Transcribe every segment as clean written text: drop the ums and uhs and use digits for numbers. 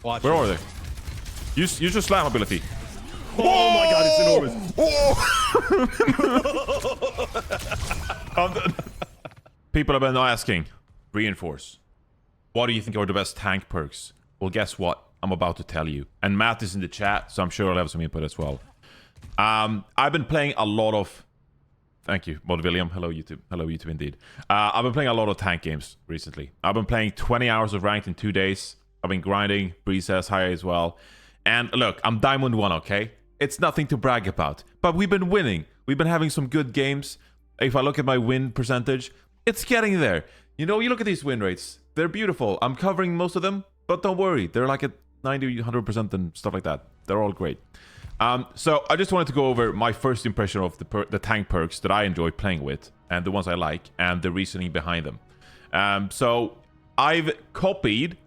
Watch Where it. are they? Use your slam ability. Oh my god, it's enormous. People have been asking, Reinforce, what do you think are the best tank perks? Well, guess what? I'm about to tell you. And Matt is in the chat, so I'm sure I'll have some input as well. I've been playing a lot of... Thank you, Mod William. Hello, YouTube. Hello, YouTube indeed. I've been playing a lot of tank games recently. I've been playing 20 hours of ranked in 2 days. I've been grinding. Breeze has high as well. And look, I'm Diamond 1, okay? It's nothing to brag about. But we've been winning. We've been having some good games. If I look at my win percentage, it's getting there. You know, you look at these win rates. They're beautiful. I'm covering most of them, but don't worry. They're like at 90, 100% and stuff like that. They're all great. So I just wanted to go over my first impression of the tank perks that I enjoy playing with, and the ones I like, and the reasoning behind them. So I've copied,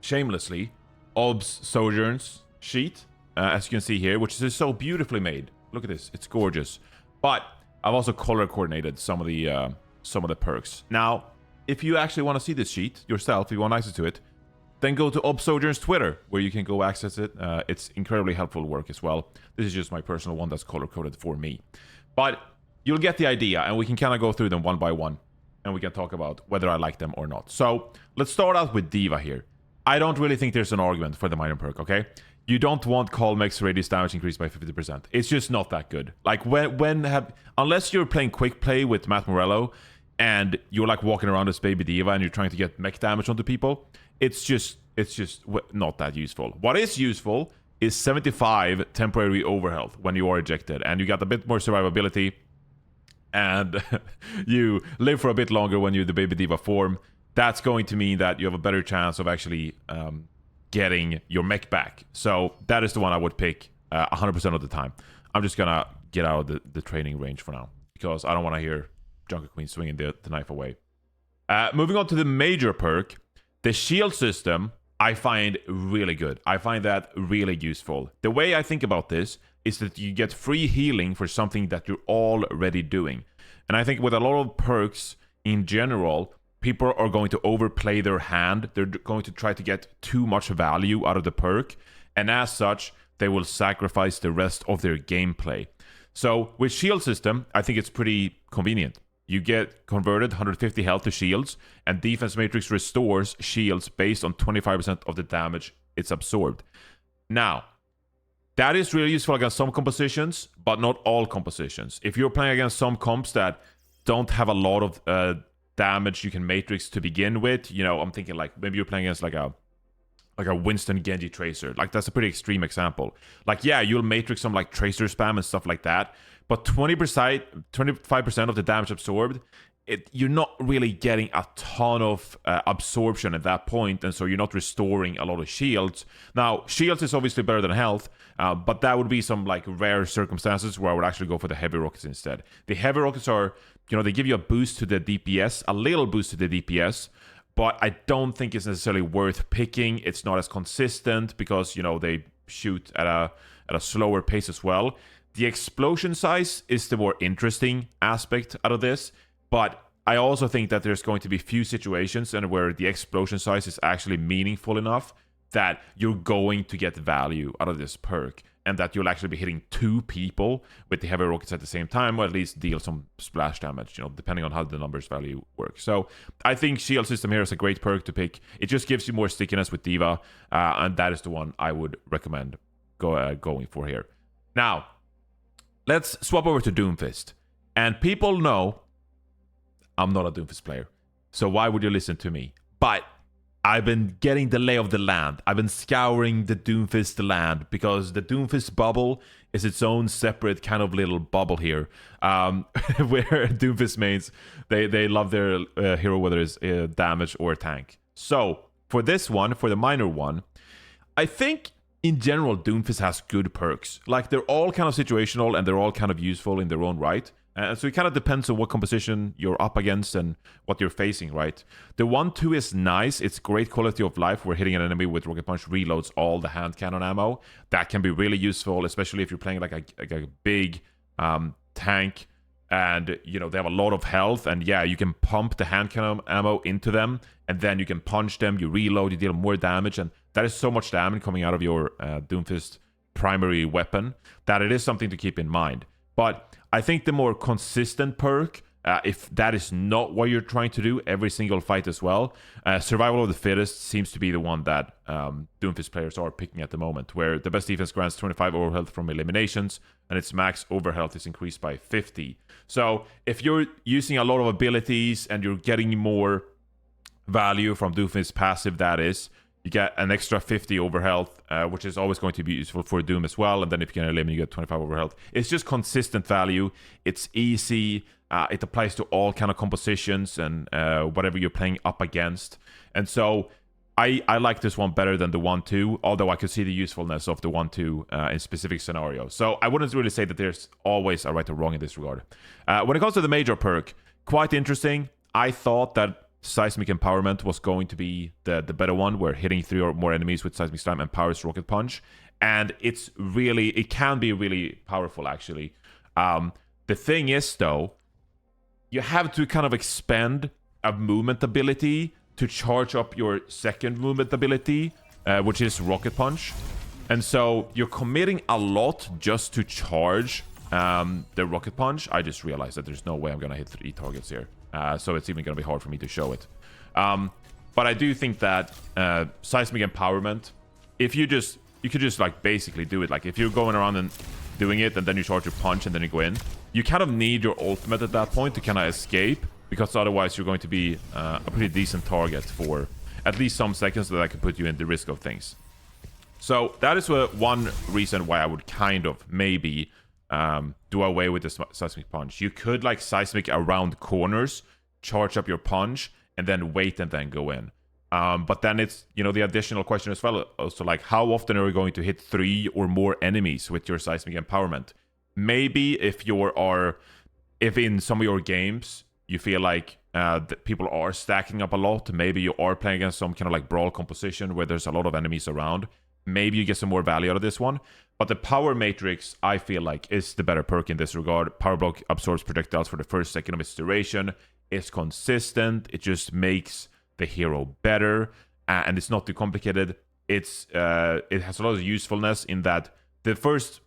shamelessly, Ob's Sojourn's sheet, as you can see here, which is so beautifully made. Look at this, it's gorgeous. But I've also color coordinated some of the perks. Now, if you actually want to see this sheet yourself, if you want access to it, then go to Ob Sojourn's Twitter, where you can go access it. It's incredibly helpful work as well. This is just my personal one that's color-coded for me. But you'll get the idea, and we can kind of go through them one by one, and we can talk about whether I like them or not. So let's start out with D.Va here. I don't really think there's an argument for the minor perk, okay? You don't want Colmec's radius damage increased by 50%. It's just not that good. Like, unless you're playing quick play with Matt Morello, and you're like walking around as baby D.Va, and you're trying to get mech damage onto people, it's just not that useful. What is useful is 75 temporary overhealth when you are ejected, and you got a bit more survivability, and you live for a bit longer when you're the baby D.Va form. That's going to mean that you have a better chance of actually getting your mech back. So that is the one I would pick 100% of the time. I'm just gonna get out of the training range for now, because I don't want to hear JunkerQueen swinging the knife away. Moving on to the major perk, the shield system, I find really good. I find that really useful. The way I think about this is that you get free healing for something that you're already doing. And I think with a lot of perks in general, people are going to overplay their hand. They're going to try to get too much value out of the perk. And as such, they will sacrifice the rest of their gameplay. So with shield system, I think it's pretty convenient. You get converted 150 health to shields, and defense matrix restores shields based on 25% of the damage it's absorbed. Now, that is really useful against some compositions, but not all compositions. If you're playing against some comps that don't have a lot of damage you can matrix to begin with, you know, I'm thinking like maybe you're playing against like a Winston Genji Tracer. Like, that's a pretty extreme example. Like, yeah, you'll matrix some like Tracer spam and stuff like that, but 25% of the damage absorbed, you're not really getting a ton of absorption at that point, and so you're not restoring a lot of shields. Now, shields is obviously better than health, but that would be some like rare circumstances where I would actually go for the heavy rockets instead. The heavy rockets are, you know, they give you a boost to the DPS, a little boost to the DPS, but I don't think it's necessarily worth picking. It's not as consistent because, you know, they shoot at a slower pace as well. The explosion size is the more interesting aspect out of this, but I also think that there's going to be few situations and where the explosion size is actually meaningful enough that you're going to get value out of this perk, and that you'll actually be hitting 2 people with the heavy rockets at the same time, or at least deal some splash damage, you know, depending on how the numbers value works. So I think shield system here is a great perk to pick. It just gives you more stickiness with D.Va, and that is the one I would recommend going for here. Now, let's swap over to Doomfist. And people know I'm not a Doomfist player, so why would you listen to me? But I've been getting the lay of the land. I've been scouring the Doomfist land, because the Doomfist bubble is its own separate kind of little bubble here, where Doomfist mains, they love their hero, whether it's damage or tank. So for this one, for the minor one, I think in general Doomfist has good perks. Like, they're all kind of situational and they're all kind of useful in their own right. And so it kind of depends on what composition you're up against and what you're facing, right? The 1-2 is nice. It's great quality of life where hitting an enemy with Rocket Punch reloads all the hand cannon ammo. That can be really useful, especially if you're playing like a big tank and, you know, they have a lot of health. And yeah, you can pump the hand cannon ammo into them, and then you can punch them, you reload, you deal more damage, and that is so much damage coming out of your Doomfist primary weapon that it is something to keep in mind. But I think the more consistent perk, if that is not what you're trying to do every single fight as well, Survival of the Fittest seems to be the one that Doomfist players are picking at the moment, where the best defense grants 25 overhealth from eliminations, and its max overhealth is increased by 50. So if you're using a lot of abilities and you're getting more value from Doomfist passive, that is, you get an extra 50 overhealth, which is always going to be useful for Doom as well. And then if you can eliminate, you get 25 overhealth. It's just consistent value. It's easy. It applies to all kind of compositions and whatever you're playing up against. And so I like this one better than the 1-2, although I could see the usefulness of the 1-2 in specific scenarios. So I wouldn't really say that there's always a right or wrong in this regard. When it comes to the major perk, quite interesting. I thought that Seismic Empowerment was going to be the better one, where hitting 3 or more enemies with Seismic Slam empowers Rocket Punch. And it can be really powerful, actually. The thing is, though, you have to kind of expend a movement ability to charge up your second movement ability, which is Rocket Punch. And so you're committing a lot just to charge the Rocket Punch. I just realized that there's no way I'm going to hit 3 targets here. So it's even going to be hard for me to show it. But I do think that Seismic Empowerment, if you could just like basically do it. Like if you're going around and doing it and then you charge your punch and then you go in, you kind of need your ultimate at that point to kind of escape, because otherwise you're going to be a pretty decent target for at least some seconds that could put you in the risk of things. So that is one reason why I would kind of maybe do away with the Seismic Punch. You could like Seismic around corners, charge up your punch, and then wait and then go in. But then it's, the additional question as well, also like how often are you going to hit 3 or more enemies with your Seismic Empowerment? Maybe if in some of your games you feel like that people are stacking up a lot, maybe you are playing against some kind of like brawl composition where there's a lot of enemies around, maybe you get some more value out of this one. But the Power Matrix, I feel like, is the better perk in this regard. Power Block absorbs projectiles for the first second of its duration. It's consistent. It just makes the hero better, and it's not too complicated. It has a lot of usefulness in that the first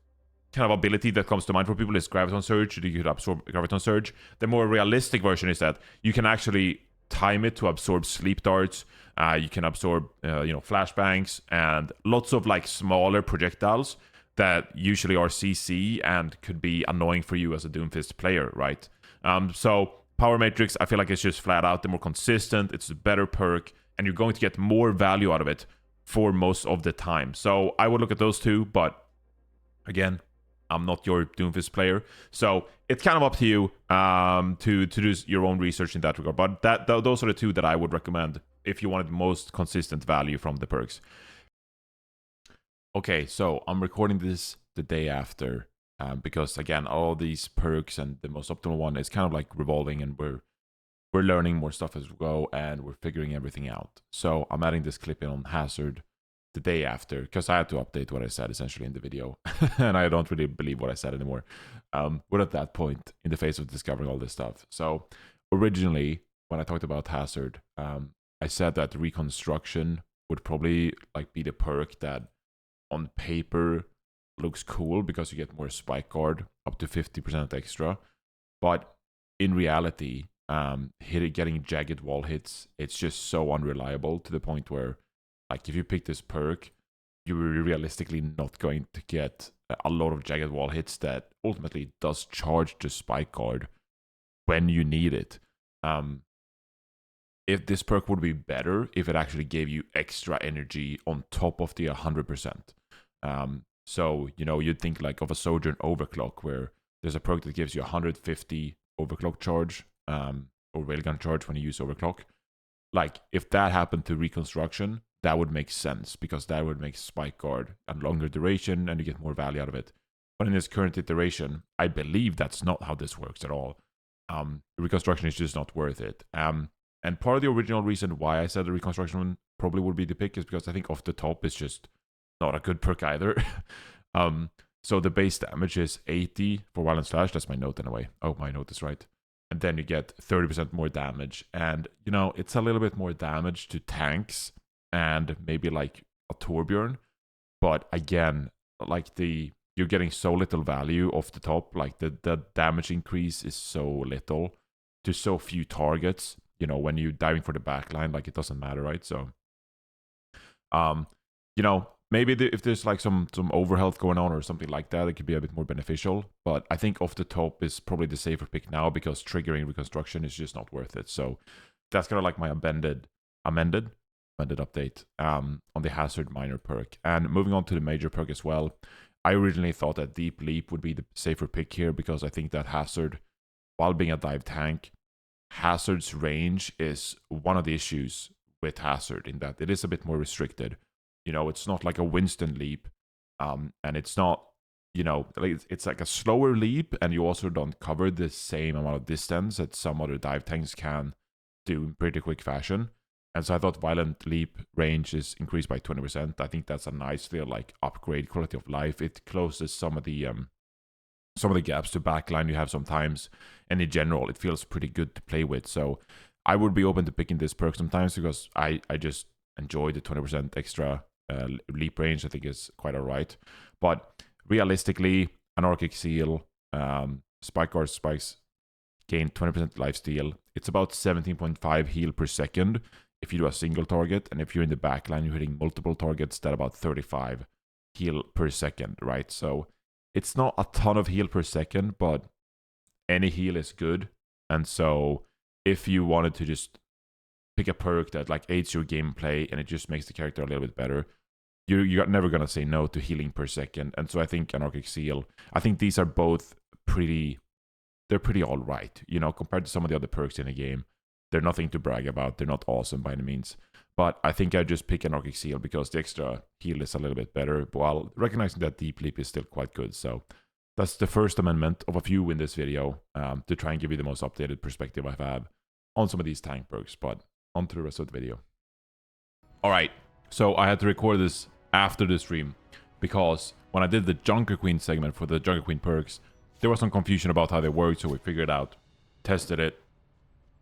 kind of ability that comes to mind for people is Graviton Surge. You could absorb Graviton Surge. The more realistic version is that you can actually time it to absorb sleep darts. You can absorb flashbangs and lots of like smaller projectiles that usually are CC and could be annoying for you as a Doomfist player, right? So Power Matrix, I feel like it's just flat out the more consistent. It's a better perk, and you're going to get more value out of it for most of the time. So I would look at those two, but again, I'm not your Doomfist player, so it's kind of up to you to do your own research in that regard. But those are the two that I would recommend if you wanted the most consistent value from the perks. Okay, so I'm recording this the day after because again, all these perks and the most optimal one is kind of like revolving, and we're learning more stuff as we go, and we're figuring everything out. So I'm adding this clip in on Hazard the day after, because I had to update what I said essentially in the video, and I don't really believe what I said anymore. We're at that point in the phase of discovering all this stuff. So originally, when I talked about Hazard, I said that Reconstruction would probably like be the perk that on paper looks cool because you get more spike guard, up to 50% extra, but in reality, getting jagged wall hits, it's just so unreliable to the point where, like, if you pick this perk, you're realistically not going to get a lot of jagged wall hits that ultimately does charge the spike guard when you need it. If this perk would be better if it actually gave you extra energy on top of the 100%. So, you'd think like of a Sojourn Overclock, where there's a perk that gives you 150 overclock charge, or railgun charge when you use overclock. Like, if that happened to Reconstruction, that would make sense, because that would make spike guard and longer duration, and you get more value out of it. But in this current iteration, I believe that's not how this works at all. Reconstruction is just not worth it. And part of the original reason why I said the Reconstruction probably would be the pick is because I think off the top it's just not a good perk either. So the base damage is 80 for Violent Slash. That's my note anyway. Oh, my note is right. And then you get 30% more damage. And, it's a little bit more damage to tanks and maybe like a Torbjorn. But again, like you're getting so little value off the top. Like the damage increase is so little to so few targets. You know, when you're diving for the backline, like it doesn't matter, right? So, you know, maybe if there's like some overhealth going on or something like that, it could be a bit more beneficial. But I think off the top is probably the safer pick now because triggering reconstruction is just not worth it. So that's kind of like my amended update on the hazard minor perk. And moving on to the major perk as well, I originally thought that Deep Leap would be the safer pick here because I think that hazard, while being a dive tank, hazard's range is one of the issues with hazard in that it is a bit more restricted. You know, it's not like a Winston leap, and it's not, you know, it's like a slower leap, and you also don't cover the same amount of distance that some other dive tanks can do in pretty quick fashion. And so I thought Violent Leap range is increased by 20%. I think that's a nice little like upgrade quality of life. It closes some of the gaps to backline you have sometimes, and in general it feels pretty good to play with. So I would be open to picking this perk sometimes because I just enjoy the 20% extra leap range. I think is quite alright. But realistically, Anarchic Seal, Spike Guard Spikes gain 20% lifesteal. It's about 17.5 heal per second if you do a single target, and if you're in the backline, you're hitting multiple targets, that's about 35 heal per second, right? So it's not a ton of heal per second, but any heal is good. And so if you wanted to just pick a perk that like aids your gameplay and it just makes the character a little bit better, you're never going to say no to healing per second. And so I think Anarchic Seal, I think these are both pretty all right, you know, compared to some of the other perks in the game. They're nothing to brag about. They're not awesome by any means. But I think I just pick Anarchic Seal because the extra heal is a little bit better, while recognizing that Deep Leap is still quite good. So that's the first amendment of a few in this video, to try and give you the most updated perspective I've had on some of these tank perks. But on to the rest of the video. Alright, so I had to record this after the stream because when I did the JunkerQueen segment for the JunkerQueen perks, there was some confusion about how they worked, so we figured out, tested it,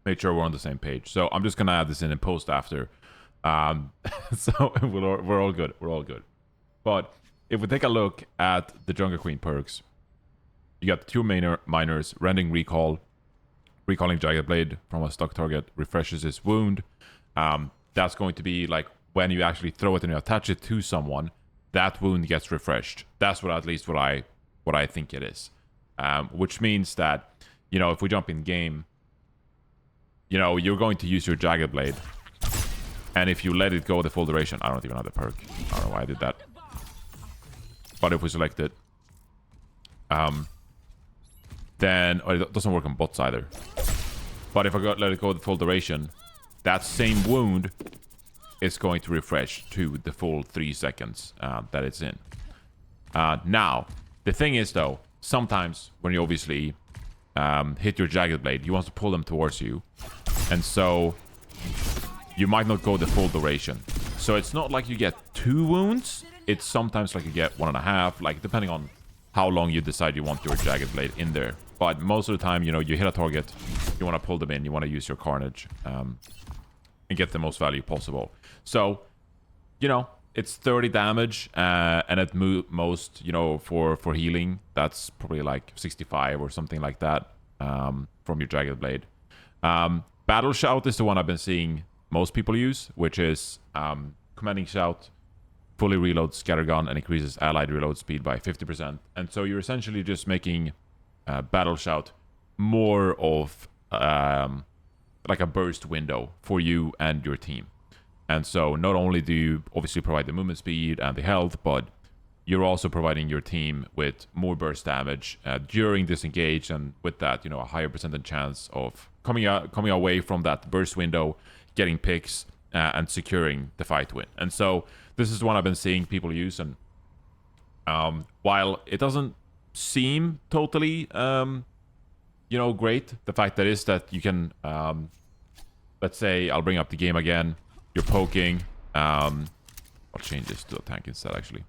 made sure we're on the same page. So I'm just gonna add this in post after. So we're all good. We're all good. But if we take a look at the JunkerQueen perks, you got two minors, Rending Recall, recalling Jagged Blade from a stock target, refreshes his wound. That's going to be like when you actually throw it and you attach it to someone, that wound gets refreshed. That's what at least what I think it is. Which means that, you know, if we jump in game, you know, you're going to use your Jagged Blade. And if you let it go the full duration, I don't even have the perk. I don't know why I did that. But if we select it, then it doesn't work on bots either. But if I let it go the full duration, that same wound is going to refresh to the full 3 seconds that it's in. Now, the thing is though, sometimes when you obviously hit your Jagged Blade, you want to pull them towards you. And so you might not go the full duration. So it's not like you get 2 wounds. It's sometimes like you get 1.5, like depending on how long you decide you want your Jagged Blade in there. But most of the time, you know, you hit a target, you want to pull them in, you want to use your Carnage and get the most value possible. So, you know, it's 30 damage, and at most, you know, for healing, that's probably like 65 or something like that from your Jagged Blade. Battle Shout is the one I've been seeing most people use, which is Commanding Shout, fully reloads Scattergun and increases allied reload speed by 50%. And so you're essentially just making Battle Shout more of like a burst window for you and your team. And so not only do you obviously provide the movement speed and the health, but you're also providing your team with more burst damage during disengage, and with that, you know, a higher percentage chance of coming away from that burst window, getting picks, and securing the fight win. And so this is one I've been seeing people use, and while it doesn't seem totally, you know, great, the fact that is that you can, let's say, I'll bring up the game again, you're poking, I'll change this to a tank instead, actually.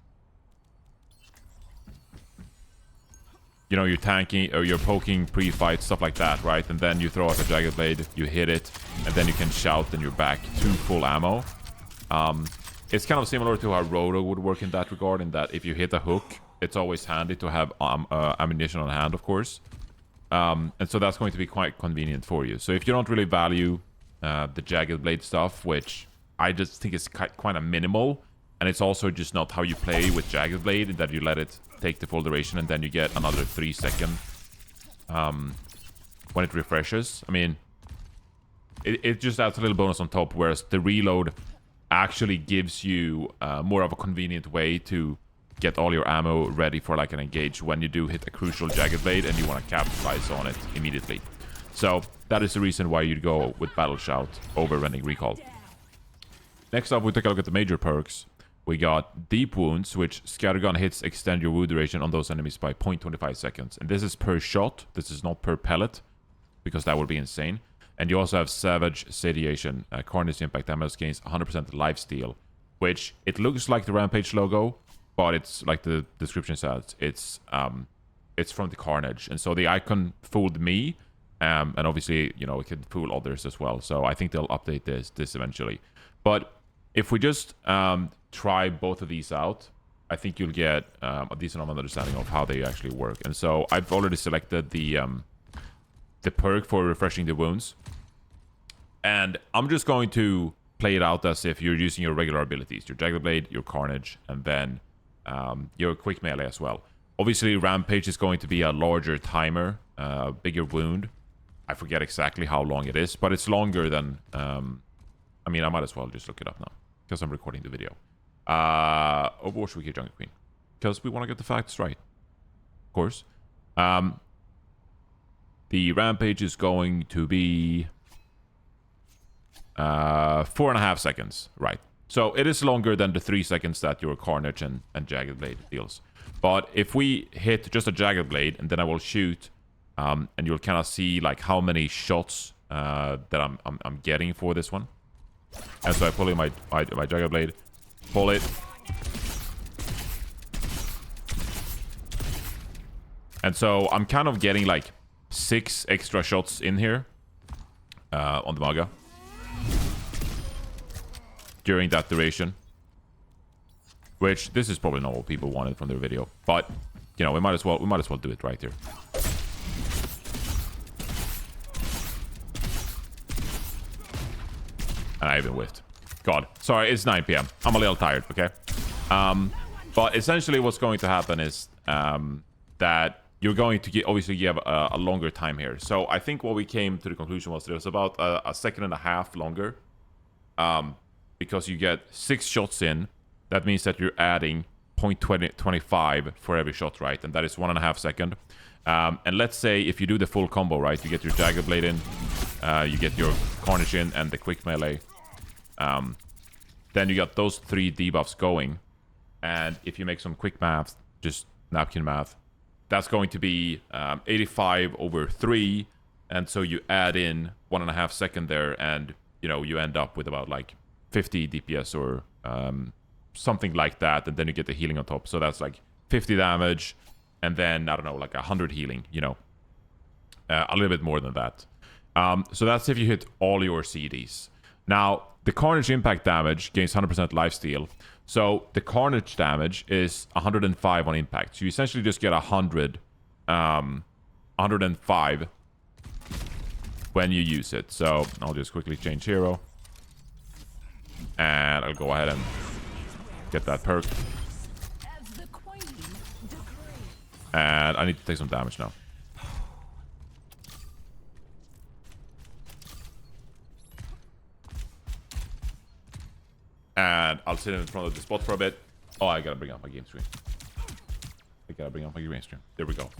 You know, you're tanking, or you're poking pre-fight, stuff like that, right? And then you throw out a Jagged Blade, you hit it, and then you can shout and you're back to full ammo. it's kind of similar to how Roadhog would work in that regard, in that if you hit a hook, it's always handy to have ammunition on hand, of course. And so that's going to be quite convenient for you. So if you don't really value the Jagged Blade stuff, which I just think is kind of minimal, and it's also just not how you play with Jagged Blade, in that you let it take the full duration and then you get another 3 second when it refreshes. I mean, it just adds a little bonus on top, whereas the reload actually gives you more of a convenient way to get all your ammo ready for like an engage when you do hit a crucial Jagged Blade and you want to capitalize on it immediately. So that is the reason why you'd go with Battle Shout over Rending Recall. Next up, we take a look at the major perks. We got Deep Wounds, which Scattergun hits extend your wound duration on those enemies by 0.25 seconds. And this is per shot. This is not per pellet, because that would be insane. And you also have Savage Satiation. Carnage impact damage gains 100% lifesteal, which it looks like the Rampage logo, but it's like the description says, it's from the Carnage. And so the icon fooled me, and obviously, you know, it could fool others as well. So I think they'll update this eventually. But if we just try both of these out, I think you'll get a decent amount of understanding of how they actually work. And so I've already selected the perk for refreshing the wounds, and I'm just going to play it out as if you're using your regular abilities, your Jagged Blade, your Carnage, and then your quick melee as well. Obviously, Rampage is going to be a larger timer, bigger wound. I forget exactly how long it is, but it's longer than I mean, I might as well just look it up now, because I'm recording the video. Overwatch Wiki JunkerQueen, because we want to get the facts right, of course. The Rampage is going to be 4.5 seconds, right? So it is longer than the 3 seconds that your Carnage and Jagged Blade deals. But if we hit just a Jagged Blade, and then I will shoot, and you'll kind of see like how many shots that I'm getting for this one. And so I pull in my Jagged Blade, pull it, and so I'm kind of getting like 6 extra shots in here on the Mauga during that duration, which this is probably not what people wanted from their video, but you know, we might as well do it right here. And I even whiffed. God, sorry, it's 9 p.m. I'm a little tired, okay? But essentially what's going to happen is that you're going to obviously give a longer time here. So I think what we came to the conclusion was that it was about a second and a half longer. Because you get 6 shots in. That means that you're adding 0.25 for every shot, right? And that is 1.5 seconds. And let's say if you do the full combo, right? You get your Jagged Blade in, you get your Carnage in, and the quick melee. Then you got those 3 debuffs going. And if you make some quick math, just napkin math, that's going to be 85 over 3. And so you add in 1.5 seconds there, and you know, you end up with about like 50 DPS or something like that. And then you get the healing on top. So that's like 50 damage. And then, I don't know, like 100 healing, you know. A little bit more than that. So that's if you hit all your CDs. Now, the Carnage impact damage gains 100% lifesteal. So the Carnage damage is 105 on impact. So you essentially just get 105 when you use it. So I'll just quickly change hero. And I'll go ahead and get that perk. And I need to take some damage now. And I'll sit in front of the spot for a bit. Oh, I gotta bring up my game stream. There we go.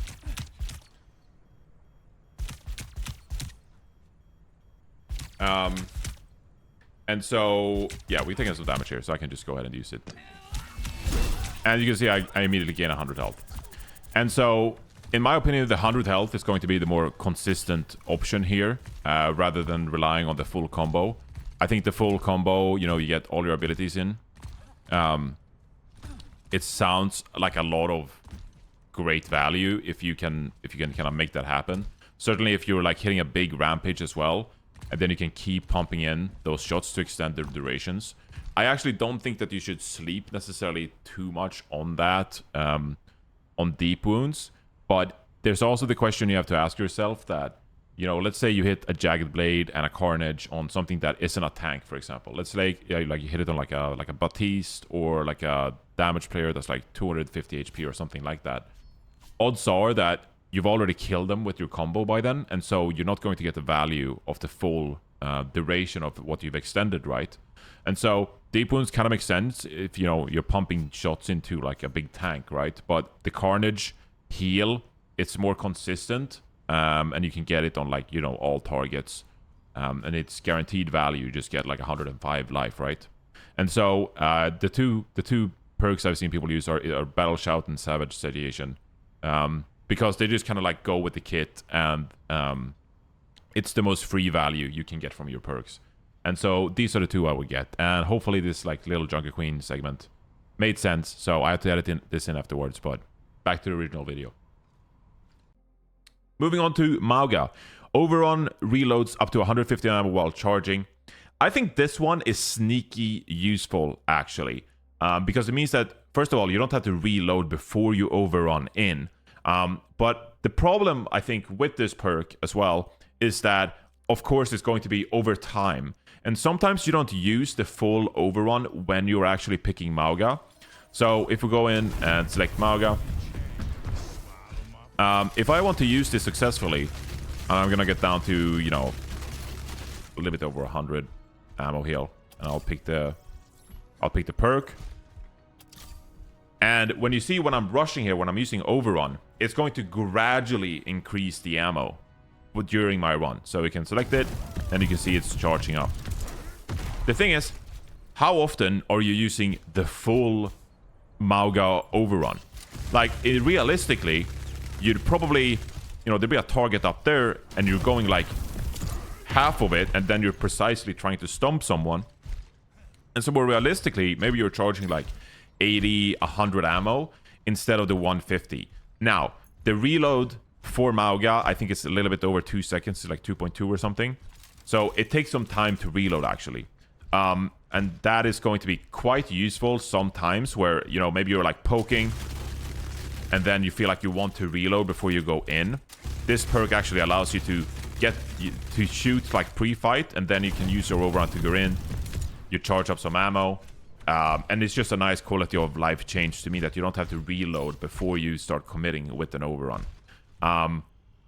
And so, yeah, we're taking some damage here, so I can just go ahead and use it. And you can see I immediately gain 100 health. And so, in my opinion, the 100 health is going to be the more consistent option here, rather than relying on the full combo. I think the full combo, you know, you get all your abilities in. It sounds like a lot of great value if you can kind of make that happen. Certainly if you're like hitting a big rampage as well, and then you can keep pumping in those shots to extend their durations. I actually don't think that you should sleep necessarily too much on that, on deep wounds. But there's also the question you have to ask yourself that, you know, let's say you hit a Jagged Blade and a Carnage on something that isn't a tank, for example. Let's say like you hit it on like a Baptiste or like a damage player that's like 250 HP or something like that. Odds are that you've already killed them with your combo by then, and so you're not going to get the value of the full duration of what you've extended, right? And so deep wounds kind of make sense if, you know, you're pumping shots into like a big tank, right? But the Carnage heal, it's more consistent. And you can get it on, like, you know, all targets, and it's guaranteed value. You just get like 105 life, right? And so the two perks I've seen people use are Battle Shout and Savage Satiation, because they just kind of like go with the kit, and it's the most free value you can get from your perks. And so these are the two I would get, and hopefully this like little JunkerQueen segment made sense. So I had to edit this in afterwards, but back to the original video. Moving on to Mauga. Overrun reloads up to 150 ammo while charging. I think this one is sneaky useful, actually. Because it means that, first of all, you don't have to reload before you overrun in. But the problem, I think, with this perk as well is that, of course, it's going to be over time. And sometimes you don't use the full overrun when you're actually picking Mauga. So if we go in and select Mauga, if I want to use this successfully, I'm gonna get down to, you know, a little bit over 100 ammo heal, and I'll pick the perk. And when you see when I'm rushing here, when I'm using overrun, it's going to gradually increase the ammo during my run. So we can select it, and you can see it's charging up. The thing is, how often are you using the full Mauga overrun? Like, realistically, you'd probably, you know, there'd be a target up there, and you're going like half of it, and then you're precisely trying to stomp someone. And so more realistically, maybe you're charging like 80, 100 ammo instead of the 150. Now, the reload for Mauga, I think it's a little bit over 2 seconds, it's like 2.2 or something. So it takes some time to reload, actually. And that is going to be quite useful sometimes where, you know, maybe you're like poking and then you feel like you want to reload before you go in. This perk actually allows you to shoot like pre-fight, and then you can use your overrun to go in. You charge up some ammo. And it's just a nice quality of life change to me that you don't have to reload before you start committing with an overrun.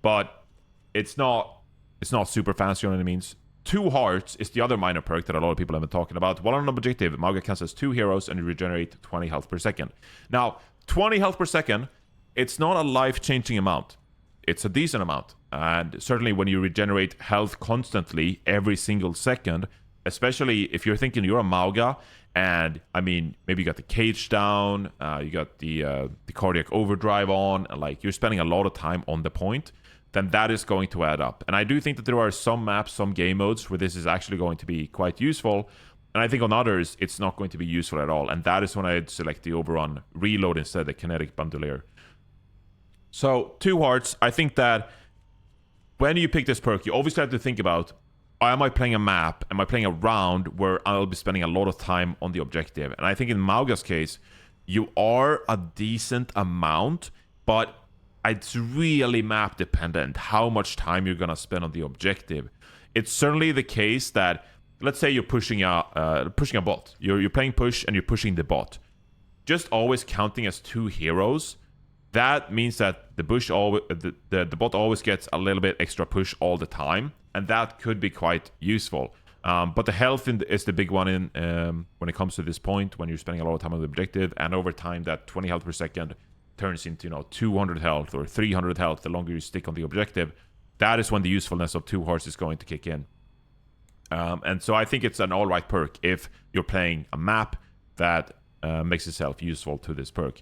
But it's not super fancy on any means. 2 hearts is the other minor perk that a lot of people have been talking about. While on an objective, Mauga cancels 2 heroes and you regenerate 20 health per second. Now, 20 health per second, it's not a life-changing amount. It's a decent amount. And certainly when you regenerate health constantly every single second, especially if you're thinking you're a Mauga, and I mean, maybe you got the cage down, you got the cardiac overdrive on, and like you're spending a lot of time on the point, then that is going to add up. And I do think that there are some maps, some game modes where this is actually going to be quite useful. And I think on others, it's not going to be useful at all. And that is when I'd select the overrun reload instead of the kinetic bandolier. So 2 hearts, I think that when you pick this perk, you obviously have to think about, am I playing a map? Am I playing a round where I'll be spending a lot of time on the objective? And I think in Mauga's case, you are a decent amount, but it's really map dependent how much time you're going to spend on the objective. It's certainly the case that, let's say you're pushing a bot. You're playing push and you're pushing the bot. Just always counting as 2 heroes, that means that the bot always gets a little bit extra push all the time. And that could be quite useful. But the health is the big one when it comes to this point, when you're spending a lot of time on the objective. And over time, that 20 health per second turns into, 200 health or 300 health the longer you stick on the objective. That is when the usefulness of 2 hearts is going to kick in. And so I think it's an alright perk if you're playing a map that makes itself useful to this perk.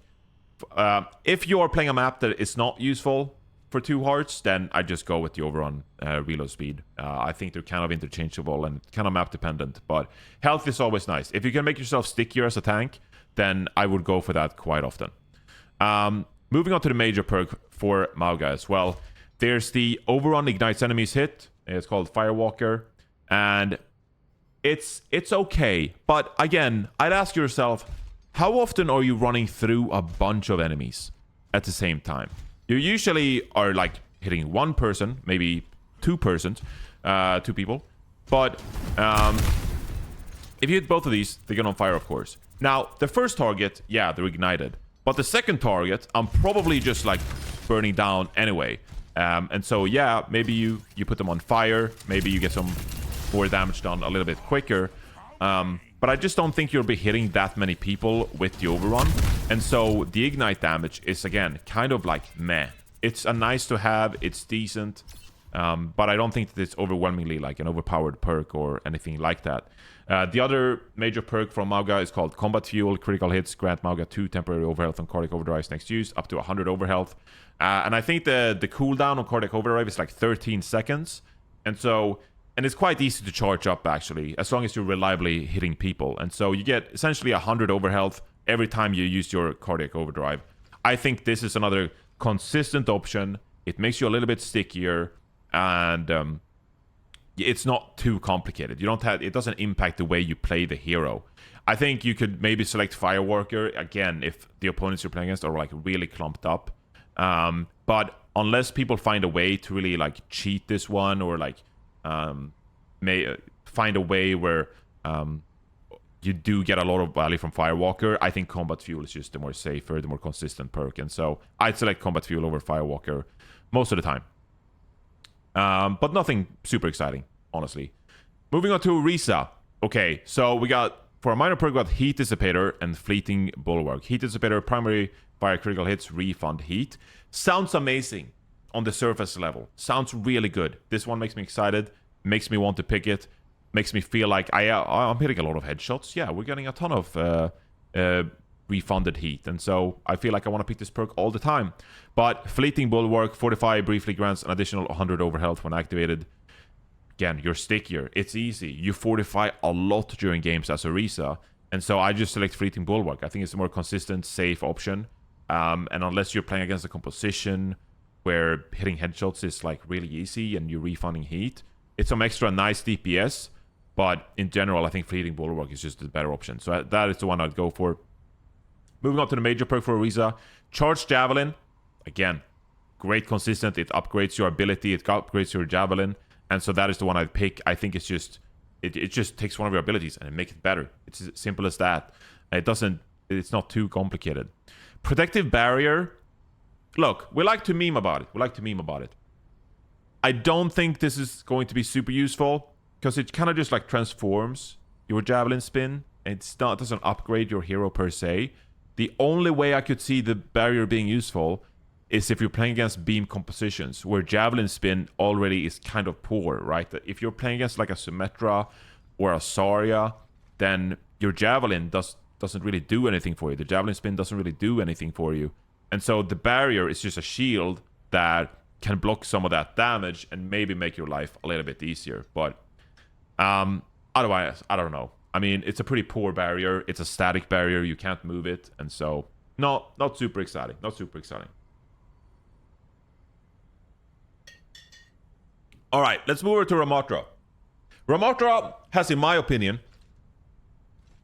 If you're playing a map that is not useful for 2 hearts, then I just go with the overrun reload speed. I think they're kind of interchangeable and kind of map dependent, but health is always nice. If you can make yourself stickier as a tank, then I would go for that quite often. Moving on to the major perk for Mauga as well. There's the overrun ignites enemies hit. It's called Firewalker, and it's okay. But again, I'd ask yourself, how often are you running through a bunch of enemies at the same time? You usually are like hitting one person, maybe two people. But if you hit both of these, they get on fire, of course. Now, the first target, yeah, they're ignited. But the second target, I'm probably just like burning down anyway. And so, yeah, maybe you put them on fire. Maybe you get some more damage done a little bit quicker. But I just don't think you'll be hitting that many people with the overrun. And so the ignite damage is, again, kind of like meh. It's a nice to have. It's decent. But I don't think that it's overwhelmingly like an overpowered perk or anything like that. The other major perk from Mauga is called Combat Fuel. Critical hits grant Mauga 2 temporary overhealth on cardiac overdrives next use, up to 100 overhealth. And I think the cooldown on cardiac overdrive is like 13 seconds. And it's quite easy to charge up, actually, as long as you're reliably hitting people. And so you get essentially 100 overhealth every time you use your cardiac overdrive. I think this is another consistent option. It makes you a little bit stickier. And it's not too complicated. It doesn't impact the way you play the hero. I think you could maybe select Fireworker again if the opponents you're playing against are like really clumped up. But unless people find a way to really like cheat this one or like may find a way where you do get a lot of value from Firewalker, I think Combat Fuel is just the more safer, the more consistent perk. And so I'd select Combat Fuel over Firewalker most of the time. But nothing super exciting, honestly. Moving on to Orisa. Okay, so we got, for a minor perk, we got Heat Dissipator and Fleeting Bulwark. Heat Dissipator, primary fire critical hits, refund heat. Sounds amazing on the surface level. Sounds really good. This one makes me excited, makes me want to pick it, makes me feel like I'm hitting a lot of headshots. Yeah, we're getting a ton of refunded heat, and so I feel like I want to pick this perk all the time. But Fleeting Bulwark, Fortify briefly grants an additional 100 overhealth when activated. Again, you're stickier. It's easy. You fortify a lot during games as Orisa, and so I just select Fleeting Bulwark. I think it's a more consistent, safe option. And unless you're playing against a composition where hitting headshots is like really easy and you're refunding heat, it's some extra nice DPS. But in general, I think Fleeting Bulwark is just the better option. So that is the one I'd go for. Moving on to the major perk for Orisa, Charged Javelin. Again, great consistent. It upgrades your ability. It upgrades your Javelin. And so that is the one I'd pick. I think it's just, it just takes one of your abilities and it makes it better. It's as simple as that. It's not too complicated. Protective Barrier. Look, we like to meme about it. I don't think this is going to be super useful because it kind of just like transforms your Javelin spin. It doesn't upgrade your hero per se. The only way I could see the barrier being useful is if you're playing against beam compositions where Javelin spin already is kind of poor, right? If you're playing against like a Symmetra or a Zarya, then your Javelin doesn't really do anything for you. The Javelin spin doesn't really do anything for you. And so the barrier is just a shield that can block some of that damage and maybe make your life a little bit easier. But otherwise, I don't know. I mean, it's a pretty poor barrier. It's a static barrier. You can't move it. And so, not super exciting. Not super exciting. All right, let's move over to Ramattra. Ramattra has, in my opinion,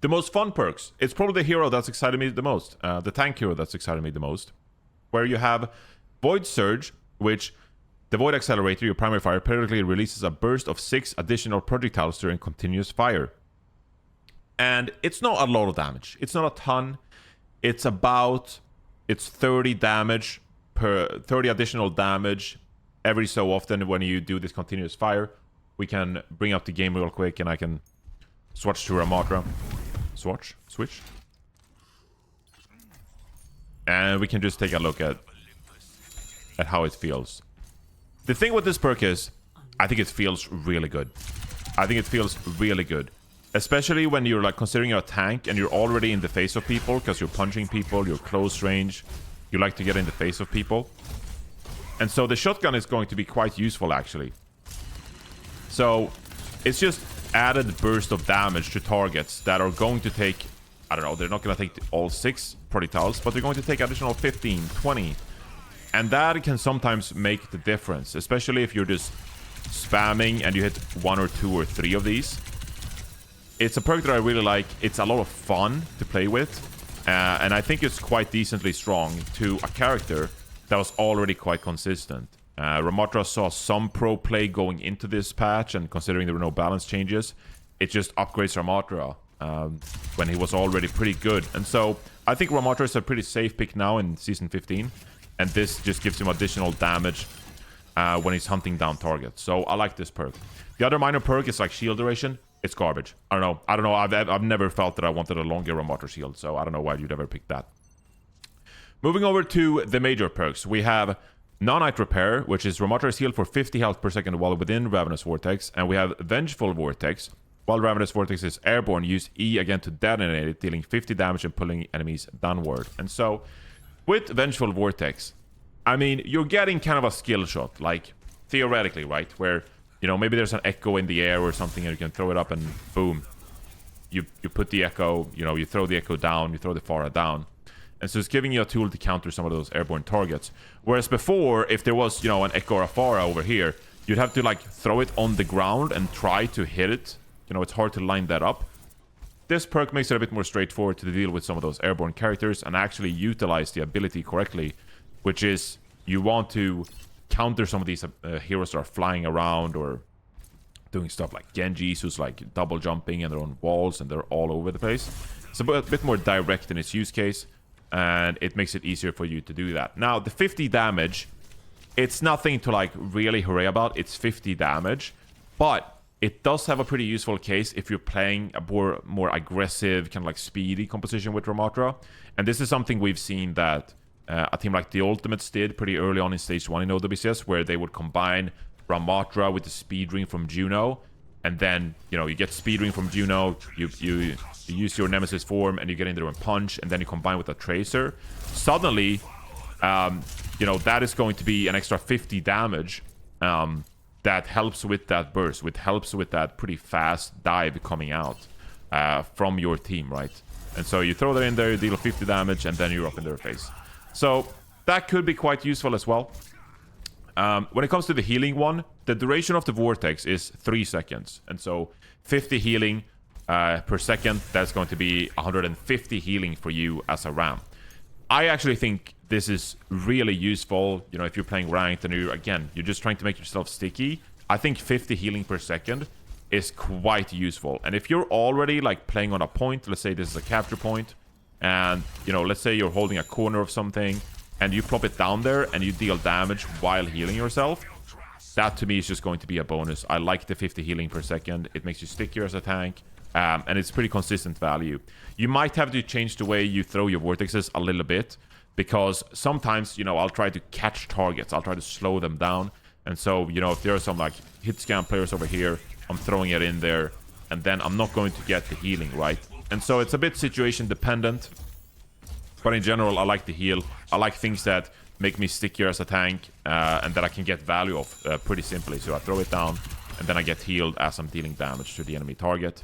the most fun perks. It's probably the hero that's excited me the most. The tank hero that's excited me the most. Where you have Void Surge, which the Void Accelerator, your primary fire, periodically releases a burst of 6 additional projectiles during continuous fire. And it's not a lot of damage. It's not a ton. It's 30 damage per 30 additional damage every so often when you do this continuous fire. We can bring up the game real quick and I can switch to Ramattra. Switch. And we can just take a look at how it feels. The thing with this perk is, I think it feels really good. Especially when you're like considering a tank and you're already in the face of people because you're punching people, you're close range. You like to get in the face of people. And so the shotgun is going to be quite useful actually. So it's just added burst of damage to targets that are going to take, I don't know, they're not going to take all 6 projectiles, but they're going to take additional 15, 20. And that can sometimes make the difference, especially if you're just spamming and you hit 1 or 2 or 3 of these. it's a perk that I really like. It's a lot of fun to play with. And I think it's quite decently strong to a character that was already quite consistent. Ramattra saw some pro play going into this patch, and considering there were no balance changes, it just upgrades Ramattra when he was already pretty good. And so I think Ramattra is a pretty safe pick now in Season 15. And this just gives him additional damage when he's hunting down targets. So I like this perk. The other minor perk is like shield duration. It's garbage. I don't know. I've never felt that I wanted a longer Ramattra shield, so I don't know why you'd ever pick that. Moving over to the major perks, we have Nanite Repair, which is Ramatra's heal for 50 health per second while within Ravenous Vortex, and we have Vengeful Vortex. While Ravenous Vortex is airborne, use E again to detonate it, dealing 50 damage and pulling enemies downward. And so, with Vengeful Vortex, I mean, you're getting kind of a skill shot, like, theoretically, right? Where, you know, maybe there's an echo in the air or something, and you can throw it up and boom. You put the echo, you know, you throw the echo down, you throw the Pharah down. And so it's giving you a tool to counter some of those airborne targets. Whereas before, if there was, you know, an echo or a Pharah over here, you'd have to, like, throw it on the ground and try to hit it. You know, it's hard to line that up. This perk makes it a bit more straightforward to deal with some of those airborne characters and actually utilize the ability correctly, which is you want to counter some of these heroes that are flying around or doing stuff like Genji's, who's like double jumping and they're on walls and they're all over the place. It's a bit more direct in its use case, and it makes it easier for you to do that. Now, the 50 damage, it's nothing to like really hurry about. It's 50 damage, but it does have a pretty useful case if you're playing a more aggressive, kind of like speedy composition with Ramattra. And this is something we've seen that a team like the Ultimates did pretty early on in Stage 1 in OWCS, where they would combine Ramattra with the Speed Ring from Juno. And then, you know, you get Speed Ring from Juno, you use your Nemesis form, and you get in there and punch, and then you combine with a Tracer. Suddenly, you know, that is going to be an extra 50 damage that helps with that burst, which helps with that pretty fast dive coming out from your team, right? And so you throw that in there, you deal 50 damage, and then you're up in their face. So that could be quite useful as well. When it comes to the healing one, the duration of the vortex is 3 seconds. And so 50 healing per second, that's going to be 150 healing for you as a ram. I actually think this is really useful, you know, if you're playing ranked and you're just trying to make yourself sticky. I think 50 healing per second is quite useful. And if you're already like playing on a point, let's say this is a capture point, and, you know, let's say you're holding a corner of something, and you plop it down there and you deal damage while healing yourself, that to me is just going to be a bonus. I like the 50 healing per second. It makes you stickier as a tank, and it's pretty consistent value. You might have to change the way you throw your vortexes a little bit, because sometimes, you know, I'll try to catch targets. I'll try to slow them down. And so, you know, if there are some like hit scan players over here, I'm throwing it in there, and then I'm not going to get the healing, right? And so it's a bit situation dependent. But in general, I like the heal. I like things that make me stickier as a tank, and that I can get value of pretty simply. So I throw it down, and then I get healed as I'm dealing damage to the enemy target.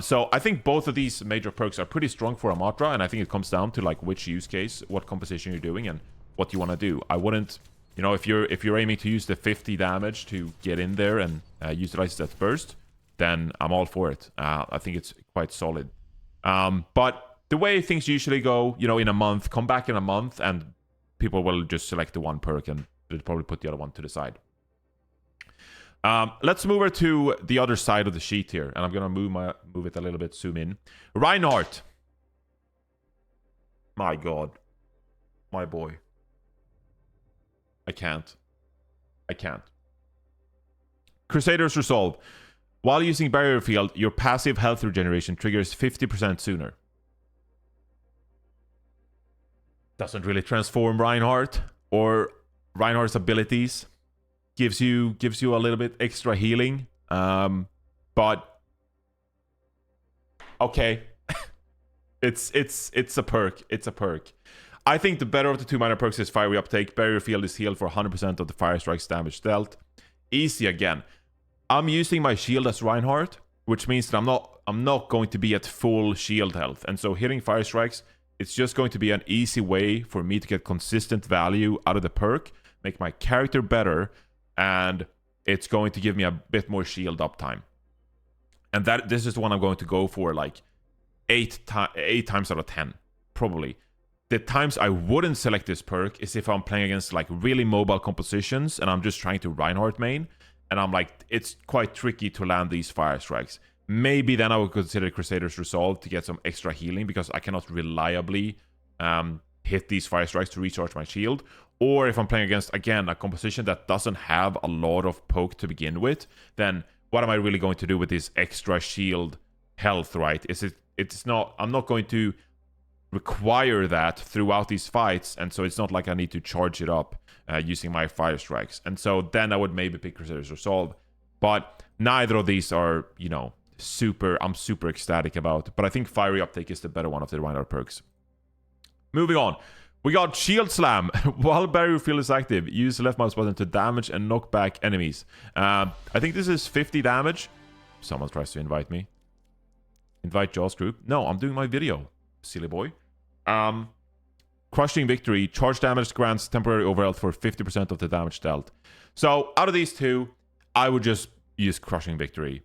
So I think both of these major perks are pretty strong for Ramattra, and I think it comes down to like which use case, what composition you're doing, and what you want to do. I wouldn't, you know, if you're aiming to use the 50 damage to get in there and utilize that burst, then I'm all for it. I think it's quite solid. But the way things usually go, you know, in a month, come back in a month, and people will just select the one perk and they'll probably put the other one to the side. Let's move over to the other side of the sheet here, and I'm gonna move it a little bit, zoom in. REINHARDT. My God, my boy. I can't. Crusader's Resolve. While using Barrier Field, your passive health regeneration triggers 50% sooner. Doesn't really transform REINHARDT or REINHARDT's abilities. Gives you a little bit extra healing. But okay. it's a perk. It's a perk. I think the better of the two minor perks is Fiery Uptake. Barrier Field is healed for 100% of the Fire Strike's damage dealt. Easy again. I'm using my shield as REINHARDT, which means that I'm not going to be at full shield health. And so hitting Fire Strikes, it's just going to be an easy way for me to get consistent value out of the perk, make my character better, and it's going to give me a bit more shield uptime. And this is the one I'm going to go for like 8 times out of 10, probably. The times I wouldn't select this perk is if I'm playing against like really mobile compositions and I'm just trying to Reinhardt main, and I'm like, it's quite tricky to land these fire strikes. Maybe then I would consider Crusader's Resolve to get some extra healing, because I cannot reliably hit these fire strikes to recharge my shield. Or if I'm playing against, again, a composition that doesn't have a lot of poke to begin with, then what am I really going to do with this extra shield health, right? I'm not going to require that throughout these fights, and so it's not like I need to charge it up using my fire strikes. And so then I would maybe pick Crusader's Resolve. But neither of these are, you know, I'm super ecstatic about. But I think Fiery Uptake is the better one of the Reinhardt perks. Moving on. We got Shield Slam. While Barrier Field is active, use the left mouse button to damage and knock back enemies. I think this is 50 damage. Someone tries to invite me. Invite Jaws group. No, I'm doing my video, silly boy. Crushing Victory. Charge damage grants temporary overhealth for 50% of the damage dealt. So out of these two, I would just use Crushing Victory.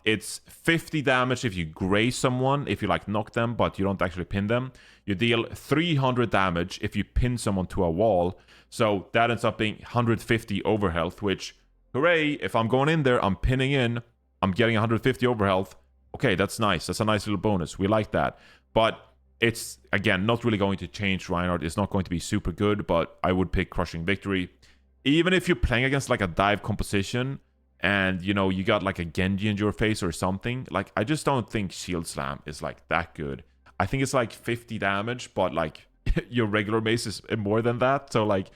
It's 50 damage if you graze someone, if you like knock them, but you don't actually pin them. You deal 300 damage if you pin someone to a wall. So that ends up being 150 overhealth, which, hooray, if I'm going in there, I'm pinning in, I'm getting 150 overhealth. Okay, that's nice. That's a nice little bonus. We like that. But it's, again, not really going to change Reinhardt. It's not going to be super good, but I would pick Crushing Victory. Even if you're playing against like a dive composition and, you know, you got like a Genji in your face or something, like, I just don't think Shield Slam is like that good. I think it's like 50 damage, but like your regular mace is more than that. So like,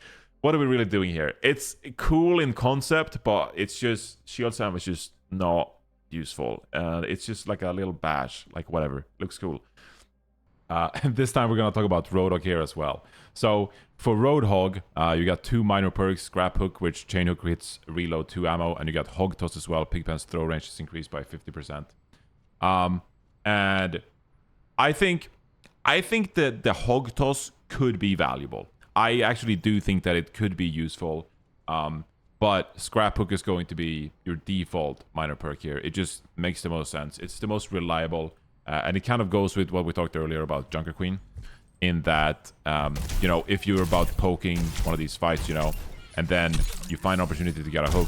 what are we really doing here? It's cool in concept, but it's just, Shield Slam is just not useful. It's just like a little bash, like whatever, looks cool. And this time we're going to talk about Roadhog here as well. So for Roadhog, you got 2 minor perks, Scrap Hook, which Chain Hook hits reload 2 ammo, and you got Hog Toss as well. Pigpen's throw range is increased by 50%. And I think that the Hog Toss could be valuable. I actually do think that it could be useful. But Scrap Hook is going to be your default minor perk here. It just makes the most sense. It's the most reliable. And it kind of goes with what we talked earlier about JunkerQueen, in that, you know, if you're about poking one of these fights, you know, and then you find an opportunity to get a hook,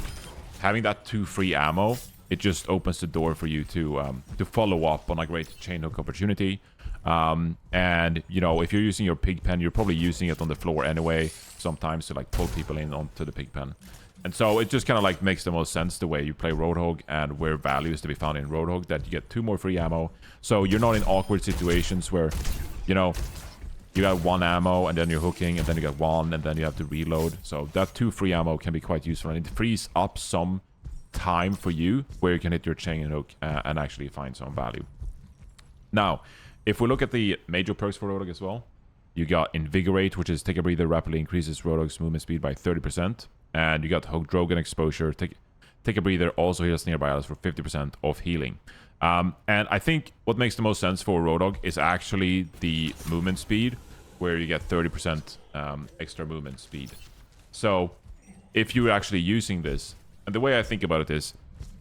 having that 2 free ammo, it just opens the door for you to follow up on a great chain hook opportunity. And, you know, if you're using your Pigpen, you're probably using it on the floor anyway, sometimes to like pull people in onto the Pigpen. And so it just kind of like makes the most sense the way you play Roadhog and where value is to be found in Roadhog, that you get 2 more free ammo. So you're not in awkward situations where, you know, you got 1 ammo and then you're hooking and then you got 1 and then you have to reload. So that 2 free ammo can be quite useful, and it frees up some time for you where you can hit your chain and hook and actually find some value. Now, if we look at the major perks for Roadhog as well, you got Invigorate, which is take a breather, rapidly increases Roadhog's movement speed by 30%. And you got Hog Drogon Exposure, take a breather, also heals nearby allies for 50% of healing. And I think what makes the most sense for Roadhog is actually the movement speed, where you get 30% extra movement speed. So if you're actually using this, and the way I think about it is,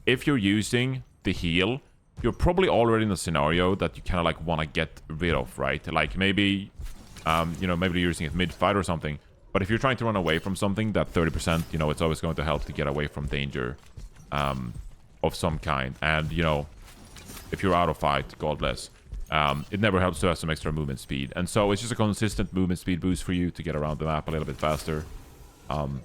if you're using the heal, you're probably already in a scenario that you kind of like want to get rid of, right? Like maybe, you know, maybe you're using it mid-fight or something. But if you're trying to run away from something, that 30%, you know, it's always going to help to get away from danger of some kind. And, you know, if you're out of fight, God bless, it never helps to have some extra movement speed. And so it's just a consistent movement speed boost for you to get around the map a little bit faster. And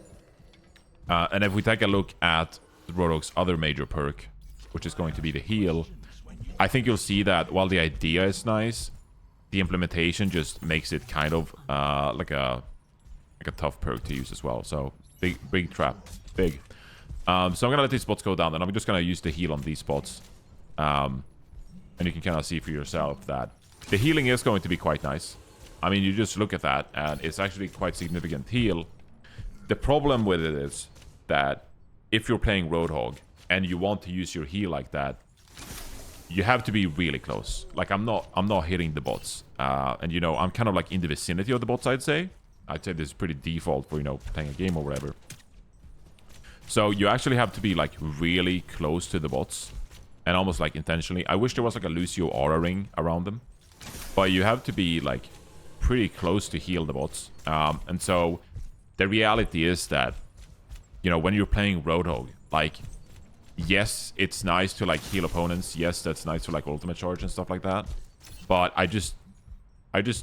if we take a look at Roadhog's other major perk, which is going to be the heal, I think you'll see that while the idea is nice, the implementation just makes it kind of like a tough perk to use as well. So big trap, big. So I'm gonna let these spots go down, and I'm just gonna use the heal on these spots. And you can kind of see for yourself that the healing is going to be quite nice. I mean, you just look at that, and it's actually quite significant heal. The problem with it is that if you're playing Roadhog and you want to use your heal like that, you have to be really close. Like I'm not hitting the bots, and you know, I'm kind of like in the vicinity of the bots. I'd say this is pretty default for, you know, playing a game or whatever. So you actually have to be like really close to the bots and almost like intentionally. I wish there was like a Lucio aura ring around them, but you have to be like pretty close to heal the bots. And so the reality is that, you know, when you're playing Roadhog, like, yes, it's nice to like heal opponents. Yes, that's nice for like ultimate charge and stuff like that. But I just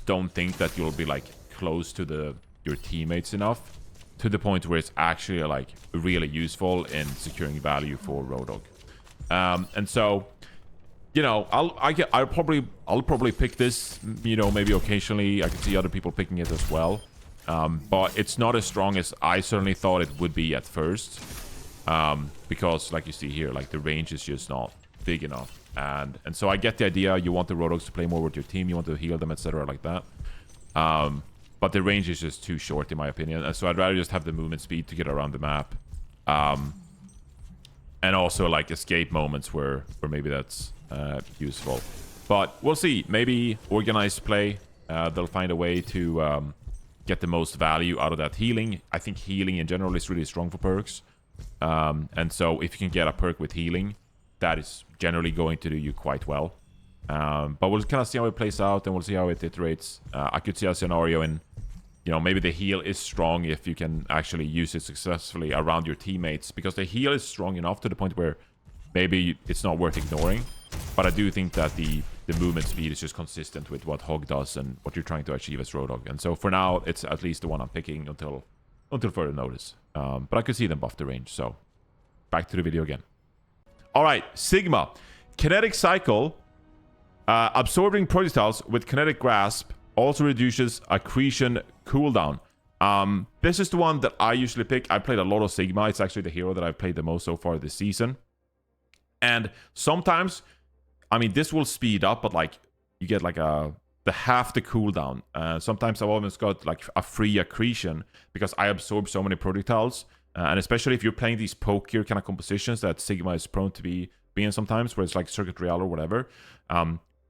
don't think that you'll be like close to your teammates enough to the point where it's actually like really useful in securing value for Roadhog. And so, you know, I'll probably pick this, you know, maybe occasionally. I can see other people picking it as well. But it's not as strong as I certainly thought it would be at first. Because like you see here, like the range is just not big enough. And so I get the idea. You want the Roadhogs to play more with your team. You want to heal them, etc. like that. But the range is just too short in my opinion. And so I'd rather just have the movement speed to get around the map. And also like escape moments where maybe that's useful. But we'll see. Maybe organized play. They'll find a way to get the most value out of that healing. I think healing in general is really strong for perks. And so if you can get a perk with healing, that is generally going to do you quite well. But we'll kind of see how it plays out, and we'll see how it iterates. I could see a scenario in, you know, maybe the heal is strong if you can actually use it successfully around your teammates, because the heal is strong enough to the point where maybe it's not worth ignoring. But I do think that the movement speed is just consistent with what Hog does and what you're trying to achieve as Roadhog. And so for now, it's at least the one I'm picking until further notice. But I could see them buff the range. So back to the video again. All right, Sigma. Kinetic Cycle. Absorbing projectiles with Kinetic Grasp also reduces accretion cooldown. This is the one that I usually pick. I played a lot of Sigma. It's actually the hero that I've played the most so far this season. And sometimes, I mean, this will speed up, but like you get like the half the cooldown. Sometimes I've almost got like a free accretion because I absorb so many projectiles. And especially if you're playing these pokier kind of compositions that Sigma is prone to be in sometimes, where it's like Circuit Real or whatever,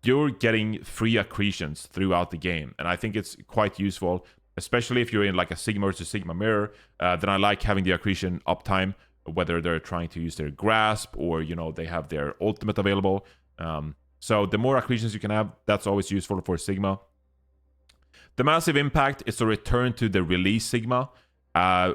you're getting free accretions throughout the game. And I think it's quite useful, especially if you're in like a Sigma versus Sigma mirror. Then I like having the accretion uptime, whether they're trying to use their grasp or, you know, they have their ultimate available. So the more accretions you can have, that's always useful for Sigma. The massive impact is a return to the release Sigma,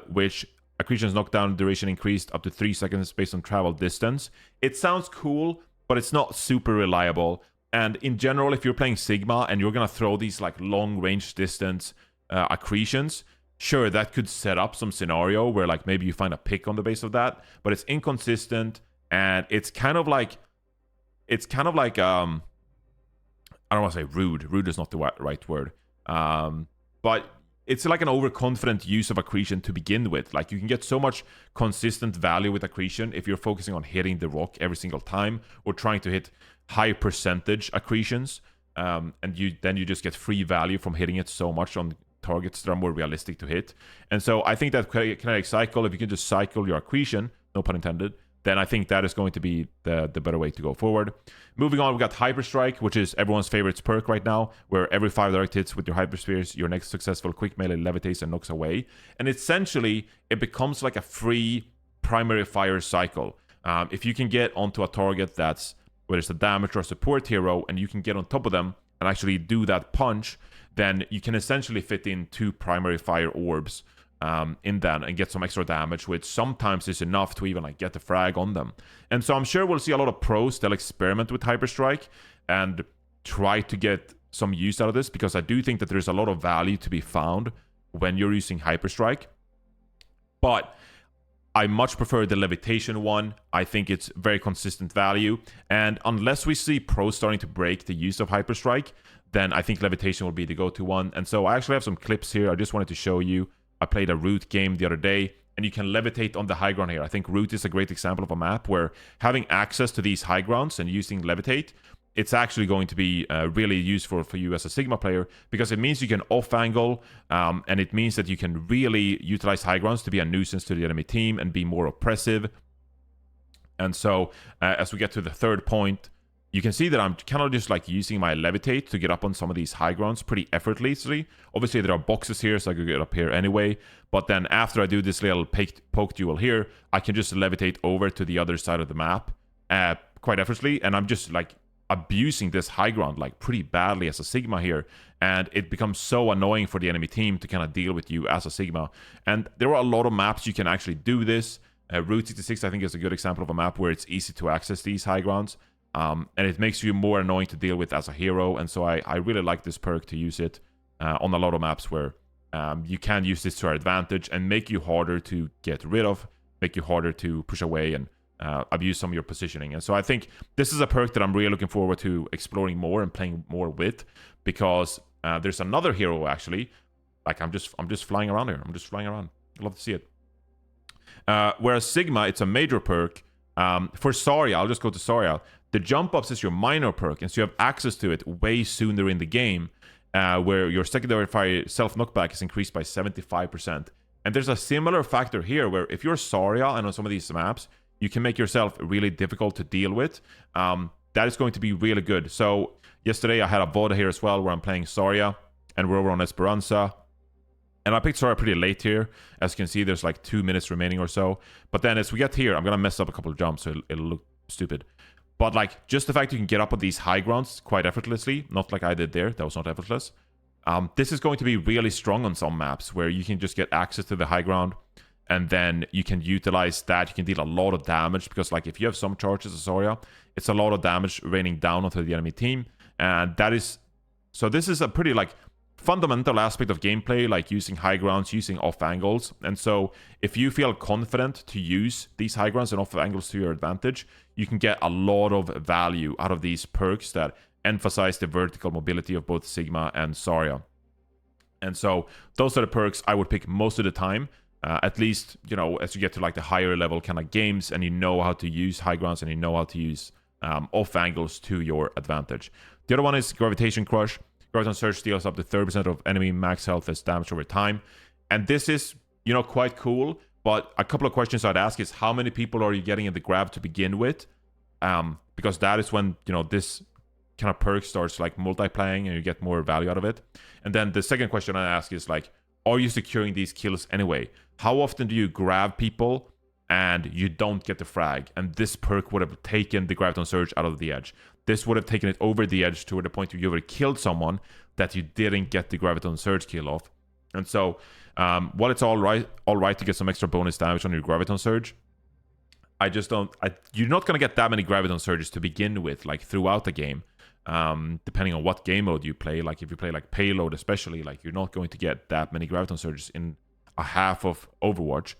which accretions knockdown duration increased up to 3 seconds based on travel distance. It sounds cool, but it's not super reliable. And in general, if you're playing Sigma and you're going to throw these like long range distance accretions, sure, that could set up some scenario where like maybe you find a pick on the base of that, but it's inconsistent and it's kind of like I don't want to say rude. Rude is not the right word. But it's like an overconfident use of accretion to begin with. Like you can get so much consistent value with accretion if you're focusing on hitting the rock every single time or trying to hit high percentage accretions. And then you just get free value from hitting it so much on targets that are more realistic to hit. And so I think that kinetic cycle, if you can just cycle your accretion, no pun intended, then I think that is going to be the better way to go forward. Moving on, we got Hyper Strike, which is everyone's favorite perk right now, where every 5 direct hits with your Hyper Spheres, your next successful quick melee levitates and knocks away. And essentially, it becomes like a free primary fire cycle. If you can get onto a target that's, whether it's a damage or a support hero, and you can get on top of them and actually do that punch, then you can essentially fit in 2 primary fire orbs in that and get some extra damage, which sometimes is enough to even like get the frag on them. And so I'm sure we'll see a lot of pros that experiment with Hyperstrike and try to get some use out of this, because I do think that there's a lot of value to be found when you're using Hyperstrike. But I much prefer the levitation one. I think it's very consistent value, and unless we see pros starting to break the use of Hyperstrike, then I think levitation will be the go-to one. And so I actually have some clips here I just wanted to show you. I played a Root game the other day, and you can levitate on the high ground here. I think Root is a great example of a map where having access to these high grounds and using levitate, it's actually going to be really useful for you as a Sigma player, because it means you can off-angle, and it means that you can really utilize high grounds to be a nuisance to the enemy team and be more oppressive. And so as we get to the third point, you can see that I'm kind of just like using my levitate to get up on some of these high grounds pretty effortlessly. Obviously, there are boxes here, so I could get up here anyway. But then after I do this little poke duel here, I can just levitate over to the other side of the map quite effortlessly, and I'm just like abusing this high ground like pretty badly as a Sigma here, and it becomes so annoying for the enemy team to kind of deal with you as a Sigma. And there are a lot of maps you can actually do this. Route 66 I think is a good example of a map where it's easy to access these high grounds, and it makes you more annoying to deal with as a hero. And so I really like this perk to use it on a lot of maps where you can use this to our advantage and make you harder to get rid of, make you harder to push away, and abuse some of your positioning. And so I think this is a perk that I'm really looking forward to exploring more and playing more with, because there's another hero actually. Like I'm just flying around here. I'm just flying around. I love to see it. Whereas Sigma, it's a major perk. For Zarya, I'll just go to Zarya. The jump ups is your minor perk, and so you have access to it way sooner in the game, where your secondary fire self knockback is increased by 75%. And there's a similar factor here where if you're Zarya and on some of these maps, you can make yourself really difficult to deal with. That is going to be really good. So yesterday I had a VOD here as well where I'm playing Zarya, and we're over on Esperanza. And I picked Zarya pretty late here. As you can see, there's like 2 minutes remaining or so. But then as we get here, I'm going to mess up a couple of jumps, so it'll look stupid. But like, just the fact you can get up on these high grounds quite effortlessly, not like I did there, that was not effortless. This is going to be really strong on some maps where you can just get access to the high ground, and then you can utilize that. You can deal a lot of damage, because like if you have some charges of Zarya, it's a lot of damage raining down onto the enemy team. And that is, so this is a pretty like fundamental aspect of gameplay, like using high grounds, using off angles. And so if you feel confident to use these high grounds and off angles to your advantage, you can get a lot of value out of these perks that emphasize the vertical mobility of both Sigma and Zarya. And so those are the perks I would pick most of the time, at least, you know, as you get to like the higher level kind of games and you know how to use high grounds and you know how to use off angles to your advantage. The other one is Gravitation Crush. Graviton Surge deals up to 30% of enemy max health as damage over time. And this is, you know, quite cool. But a couple of questions I'd ask is, how many people are you getting in the grab to begin with? Because that is when, you know, this kind of perk starts like multiplying and you get more value out of it. And then the second question I ask is like, are you securing these kills anyway? How often do you grab people and you don't get the frag? And this perk would have taken the Graviton Surge out of the edge. This would have taken it over the edge to the point where you ever killed someone that you didn't get the Graviton Surge kill off. And so, while it's all right to get some extra bonus damage on your Graviton Surge, I just don't. You're not gonna get that many Graviton Surges to begin with, like throughout the game. Depending on what game mode you play, like if you play like Payload especially, like you're not going to get that many Graviton Surges in a half of Overwatch.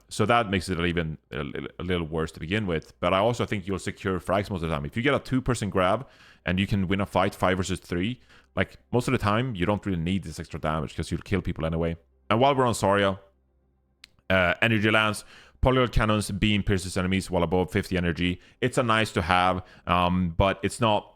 So that makes it even a little worse to begin with. But I also think you'll secure frags most of the time. If you get a 2-person grab and you can win a fight 5 versus 3, like most of the time you don't really need this extra damage because you'll kill people anyway. And while we're on Zarya, Energy Lance, Polygon Cannons, beam pierces enemies while above 50 energy. It's a nice to have, but it's not,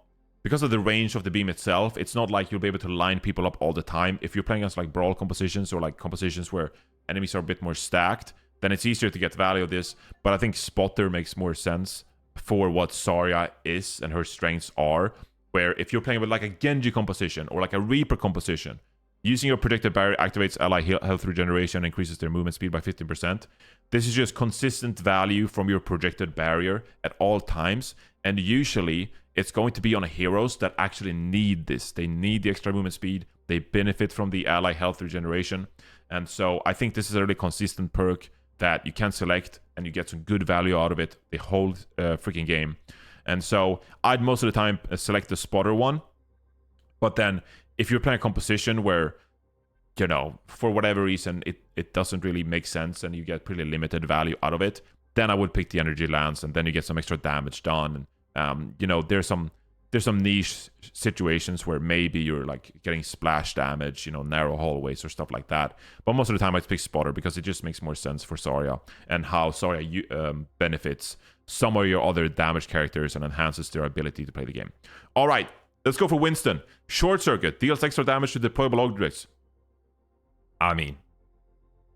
because of the range of the beam itself, it's not like you'll be able to line people up all the time. If you're playing against like brawl compositions or like compositions where enemies are a bit more stacked, then it's easier to get value of this. But I think Spotter makes more sense for what Zarya is and her strengths are, where if you're playing with like a Genji composition or like a Reaper composition, using your predicted barrier activates ally health regeneration and increases their movement speed by 15%. This is just consistent value from your projected barrier at all times, and usually it's going to be on heroes that actually need this. They need the extra movement speed, they benefit from the ally health regeneration. And so I think this is a really consistent perk that you can select and you get some good value out of it the whole freaking game. And so I'd most of the time select the Spotter one. But then if you're playing a composition where, you know, for whatever reason it doesn't really make sense and you get pretty limited value out of it, then I would pick the Energy Lance, and then you get some extra damage done. And you know, there's some niche situations where maybe you're like getting splash damage, you know, narrow hallways or stuff like that. But most of the time I'd pick Spotter because it just makes more sense for Zarya and how Zarya benefits some of your other damage characters and enhances their ability to play the game. All right, let's go for Winston. Short Circuit deals extra damage to deployable objects. I mean,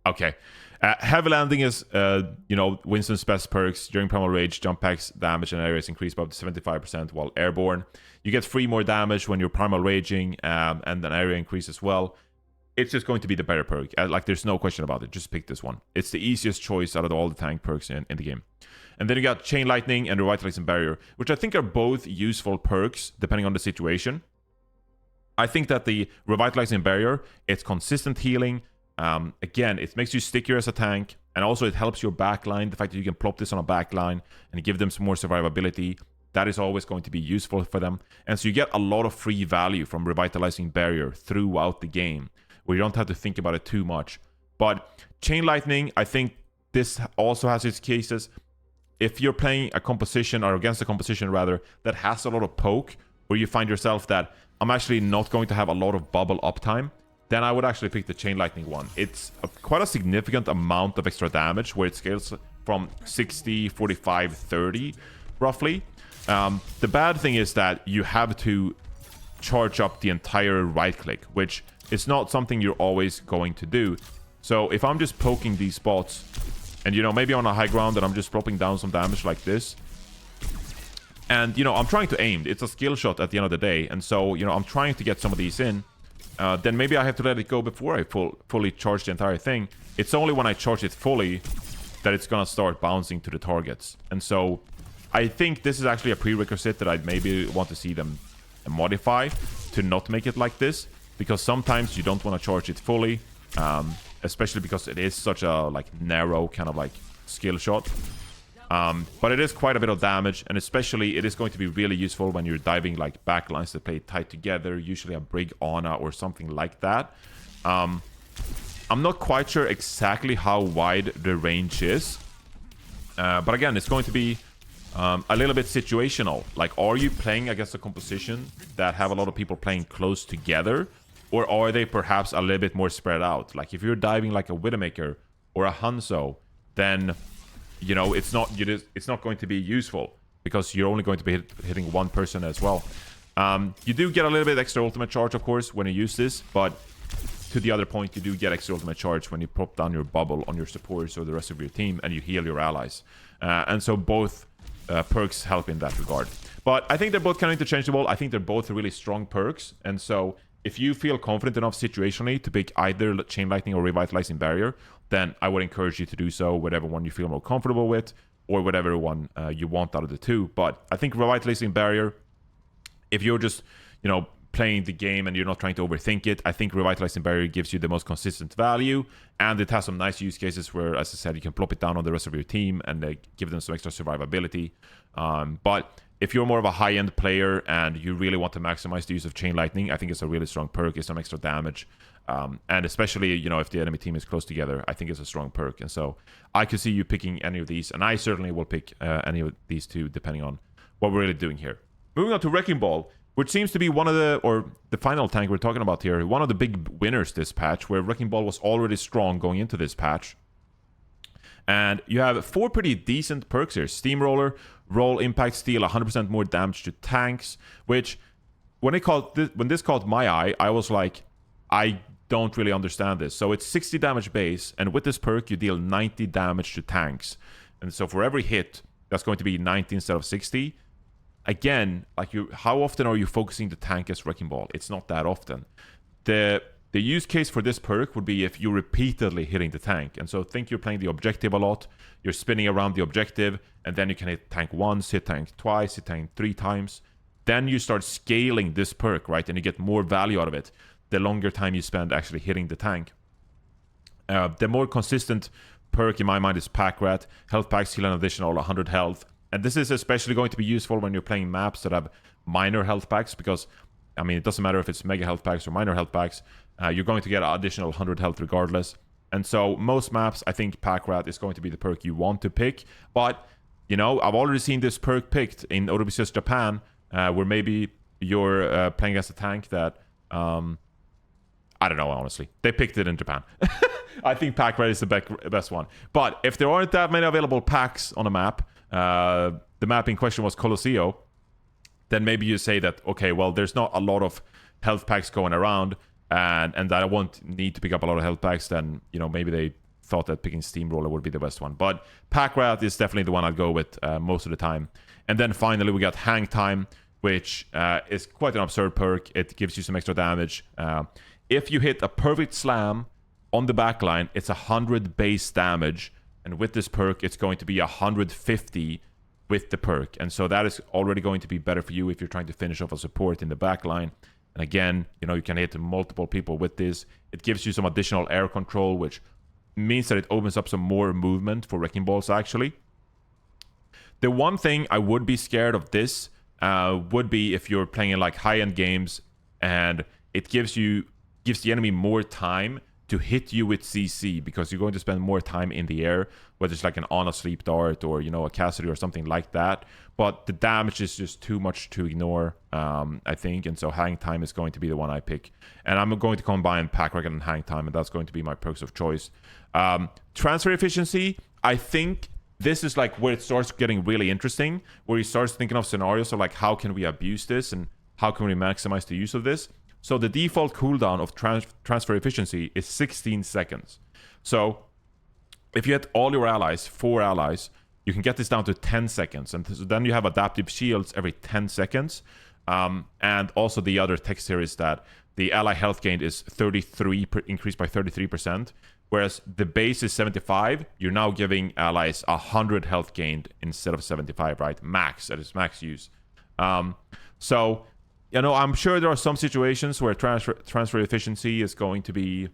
okay. Heavy Landing is, you know, Winston's best perks. During Primal Rage, jump packs damage and areas increase by up to 75% while airborne. You get 3 more damage when you're Primal Raging, and an area increase as well. it's just going to be the better perk. Like, there's no question about it. Just pick this one. It's the easiest choice out of all the tank perks in the game. And then you got Chain Lightning and Revitalizing Barrier, which I think are both useful perks depending on the situation. I think that the Revitalizing Barrier, it's consistent healing. Again, it makes you stickier as a tank, and also it helps your backline. The fact that you can plop this on a backline and give them some more survivability, that is always going to be useful for them. And so you get a lot of free value from Revitalizing Barrier throughout the game, where you don't have to think about it too much. But Chain Lightning, I think this also has its cases. If you're playing a composition, or against a composition rather, that has a lot of poke, where you find yourself that I'm actually not going to have a lot of bubble uptime, then I would actually pick the Chain Lightning one. It's quite a significant amount of extra damage, where it scales from 60, 45, 30, roughly. The bad thing is that you have to charge up the entire right click, which is not something you're always going to do. So if I'm just poking these spots, and, you know, maybe on a high ground and I'm just dropping down some damage like this, and, you know, I'm trying to aim. It's a skill shot at the end of the day. And so, you know, I'm trying to get some of these in. Then maybe I have to let it go before I fully charge the entire thing. It's only when I charge it fully that it's going to start bouncing to the targets. And so I think this is actually a prerequisite that I'd maybe want to see them modify to not make it like this. Because sometimes you don't want to charge it fully. Especially because it is such a, like, narrow kind of, like, skill shot. But it is quite a bit of damage, and especially it is going to be really useful when you're diving, like, backlines that play tight together, usually a Brig Ana or something like that. I'm not quite sure exactly how wide the range is, but again, it's going to be a little bit situational. Like, are you playing against a composition that have a lot of people playing close together, or are they perhaps a little bit more spread out? Like, if you're diving like a Widowmaker or a Hanzo, then, you know, it's not going to be useful, because you're only going to be hitting one person as well. You do get a little bit extra ultimate charge, of course, when you use this, but to the other point, you do get extra ultimate charge when you pop down your bubble on your supporters or the rest of your team, and you heal your allies. And so both perks help in that regard. But I think they're both kind of interchangeable. I think they're both really strong perks, and so if you feel confident enough situationally to pick either Chain Lightning or Revitalizing Barrier, then I would encourage you to do so, whatever one you feel more comfortable with, or whatever one you want out of the two. But I think Revitalizing Barrier, if you're just, you know, playing the game and you're not trying to overthink it, I think Revitalizing Barrier gives you the most consistent value, and it has some nice use cases where, as I said, you can plop it down on the rest of your team and give them some extra survivability. But if you're more of a high-end player and you really want to maximize the use of Chain Lightning, I think it's a really strong perk. It's some extra damage. And especially, you know, if the enemy team is close together, I think it's a strong perk. And so I could see you picking any of these, and I certainly will pick any of these two, depending on what we're really doing here. Moving on to Wrecking Ball, which seems to be one of the final tank we're talking about here, one of the big winners this patch, where Wrecking Ball was already strong going into this patch. And you have 4 pretty decent perks here. Steamroller, roll, impact, steal, 100% more damage to tanks, which when this caught my eye, I was like, I don't really understand this. So it's 60 damage base, and with this perk, you deal 90 damage to tanks. And so for every hit, that's going to be 90 instead of 60. Again, like, how often are you focusing the tank as Wrecking Ball? It's not that often. The use case for this perk would be if you're repeatedly hitting the tank. And so think you're playing the objective a lot, you're spinning around the objective, and then you can hit tank once, hit tank twice, hit tank 3 times. Then you start scaling this perk, right? And you get more value out of it the longer time you spend actually hitting the tank. The more consistent perk in my mind is Pack Rat. Health packs heal an additional 100 health. And this is especially going to be useful when you're playing maps that have minor health packs, because, I mean, it doesn't matter if it's mega health packs or minor health packs. You're going to get an additional 100 health regardless. And so most maps, I think Pack Rat is going to be the perk you want to pick. But, you know, I've already seen this perk picked in OW2 Japan, where maybe you're playing against a tank that, I don't know, honestly. They picked it in Japan. I think Pack Rat is the best one. But if there aren't that many available packs on a map, the map in question was Colosseo, then maybe you say that, okay, well, there's not a lot of health packs going around, and I won't need to pick up a lot of health packs, then, you know, maybe they thought that picking Steamroller would be the best one. But Pack Rat is definitely the one I'd go with most of the time. And then finally, we got Hang Time, which is quite an absurd perk. It gives you some extra damage. if you hit a perfect slam on the backline, it's 100 base damage. And with this perk, it's going to be 150 with the perk. And so that is already going to be better for you if you're trying to finish off a support in the backline. And again, you know, you can hit multiple people with this. It gives you some additional air control, which means that it opens up some more movement for Wrecking Balls, actually. The one thing I would be scared of this would be if you're playing in like high-end games and it gives the enemy more time to hit you with CC, because you're going to spend more time in the air, whether it's like an on a sleep dart or, you know, a Cassidy or something like that. But the damage is just too much to ignore, I think. And so hang time is going to be the one I pick. And I'm going to combine pack record and hang time, and that's going to be my perks of choice. Transfer efficiency, I think this is like where it starts getting really interesting, where you start thinking of scenarios of like, how can we abuse this and how can we maximize the use of this? So the default cooldown of transfer efficiency is 16 seconds. So if you hit all your allies, 4 allies, you can get this down to 10 seconds. And so then you have adaptive shields every 10 seconds. And also the other text here is that the ally health gain is increased by 33%. Whereas the base is 75, you're now giving allies 100 health gained instead of 75, right? Max, that is max use. So, you know, I'm sure there are some situations where transfer efficiency is going to be,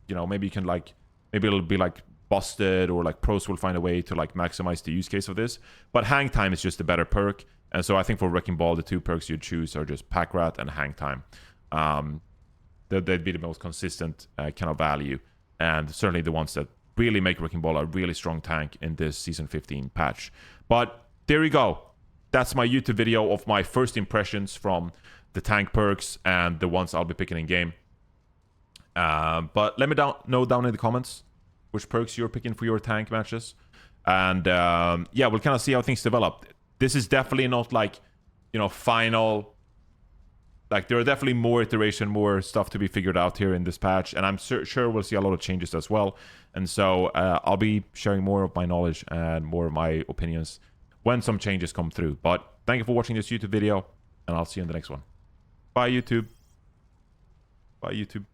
you know, maybe it'll be like busted, or like pros will find a way to like maximize the use case of this. But hang time is just a better perk. And so I think for Wrecking Ball, the 2 perks you'd choose are just pack rat and hang time. They'd be the most consistent kind of value. And certainly the ones that really make Wrecking Ball a really strong tank in this Season 15 patch. But there you go. That's my YouTube video of my first impressions from the tank perks and the ones I'll be picking in game. But let me know down in the comments which perks you're picking for your tank matches. And yeah, we'll kind of see how things develop. This is definitely not like, you know, final. Like, there are definitely more iteration, more stuff to be figured out here in this patch. And I'm sure we'll see a lot of changes as well. And so I'll be sharing more of my knowledge and more of my opinions when some changes come through. But thank you for watching this YouTube video, and I'll see you in the next one. Bye, YouTube. Bye, YouTube.